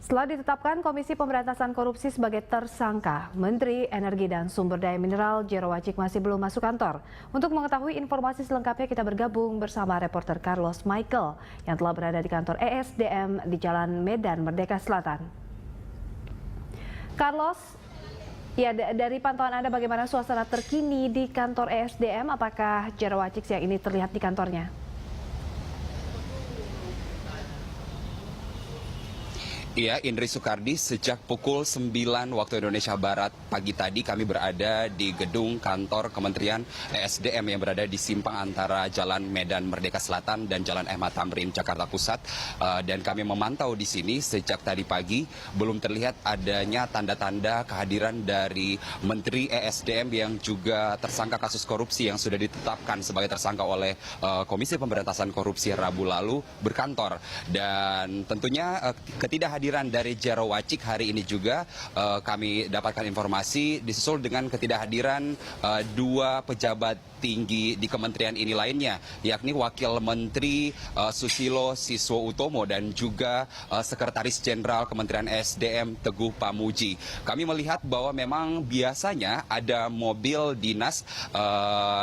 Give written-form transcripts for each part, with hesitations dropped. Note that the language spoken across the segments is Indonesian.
Setelah ditetapkan Komisi Pemberantasan Korupsi sebagai tersangka, Menteri Energi dan Sumber Daya Mineral Jero Wacik masih belum masuk kantor. Untuk mengetahui informasi selengkapnya kita bergabung bersama reporter Carlos Michael yang telah berada di kantor ESDM di Jalan Medan Merdeka Selatan. Carlos, ya dari pantauan Anda bagaimana suasana terkini di kantor ESDM? Apakah Jero Wacik siang ini terlihat di kantornya? Iya, Indri Soekardi, sejak pukul 9 waktu Indonesia Barat pagi tadi kami berada di gedung kantor Kementerian ESDM yang berada di simpang antara Jalan Medan Merdeka Selatan dan Jalan Mh Tamrin Jakarta Pusat. Dan kami memantau di sini sejak tadi pagi belum terlihat adanya tanda-tanda kehadiran dari Menteri ESDM yang juga tersangka kasus korupsi yang sudah ditetapkan sebagai tersangka oleh Komisi Pemberantasan Korupsi Rabu lalu berkantor. Dan tentunya ketidakhadiran dari Jero Wacik hari ini juga kami dapatkan informasi disusul dengan ketidakhadiran dua pejabat tinggi di kementerian ini lainnya, yakni Wakil Menteri Susilo Siswo Utomo dan juga Sekretaris Jenderal Kementerian SDM Teguh Pamuji. Kami melihat bahwa memang biasanya ada mobil dinas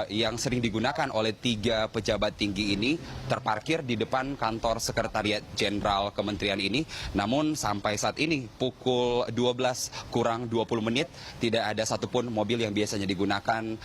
yang sering digunakan oleh tiga pejabat tinggi ini terparkir di depan kantor Sekretariat Jenderal Kementerian ini. Namun sampai saat ini pukul 12 kurang 20 menit tidak ada satupun mobil yang biasanya digunakan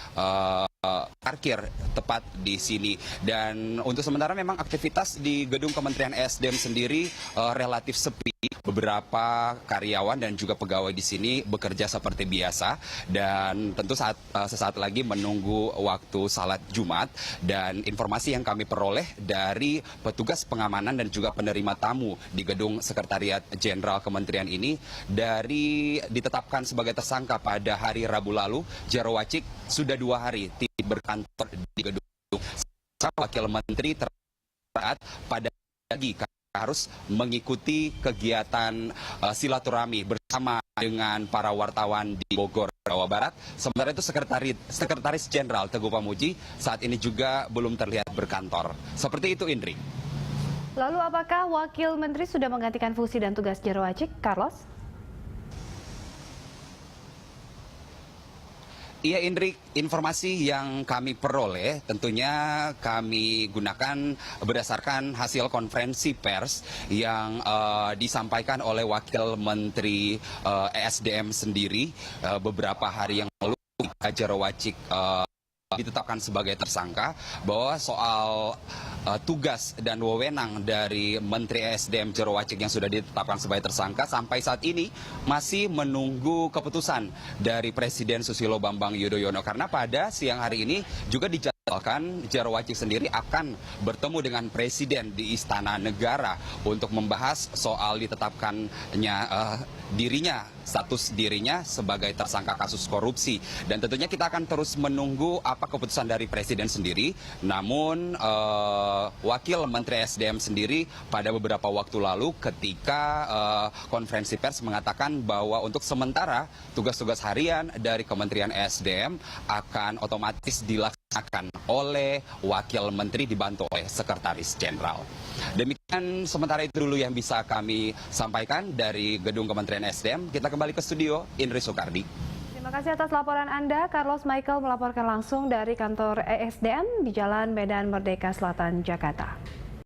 parkir tepat di sini. Dan untuk sementara memang aktivitas di gedung Kementerian ESDM sendiri relatif sepi. Beberapa karyawan dan juga pegawai di sini bekerja seperti biasa dan tentu sesaat lagi menunggu waktu salat Jumat. Dan informasi yang kami peroleh dari petugas pengamanan dan juga penerima tamu di gedung Sekretariat Jenderal Kementerian ini, dari ditetapkan sebagai tersangka pada hari Rabu lalu, Jero Wacik sudah 2 hari berkantor di gedung. Wakil Menteri terlihat pada pagi harus mengikuti kegiatan silaturahmi bersama dengan para wartawan di Bogor, Jawa Barat. Sementara itu Sekretaris Jenderal Teguh Pamuji saat ini juga belum terlihat berkantor. Seperti itu, Indri. Lalu apakah Wakil Menteri sudah menggantikan fungsi dan tugas Jero Wacik, Carlos? Iya, Indri, informasi yang kami peroleh tentunya kami gunakan berdasarkan hasil konferensi pers yang disampaikan oleh Wakil Menteri ESDM sendiri beberapa hari yang lalu. Jero Wacik ditetapkan sebagai tersangka, bahwa soal tugas dan wewenang dari Menteri ESDM Jero Wacik yang sudah ditetapkan sebagai tersangka sampai saat ini masih menunggu keputusan dari Presiden Susilo Bambang Yudhoyono, karena pada siang hari ini juga dijadwalkan Jero Wacik sendiri akan bertemu dengan Presiden di Istana Negara untuk membahas soal ditetapkannya status dirinya sebagai tersangka kasus korupsi. Dan tentunya kita akan terus menunggu apa keputusan dari Presiden sendiri. Namun Wakil Menteri SDM sendiri pada beberapa waktu lalu ketika konferensi pers mengatakan bahwa untuk sementara tugas-tugas harian dari Kementerian SDM akan otomatis dilaksanakan oleh Wakil Menteri dibantu oleh Sekretaris Jenderal. Demikian sementara itu dulu yang bisa kami sampaikan dari gedung Kementerian SDM. Kita kembali ke studio, Indri Soekardi. Terima kasih atas laporan Anda. Carlos Michael melaporkan langsung dari kantor ESDM di Jalan Medan Merdeka Selatan, Jakarta.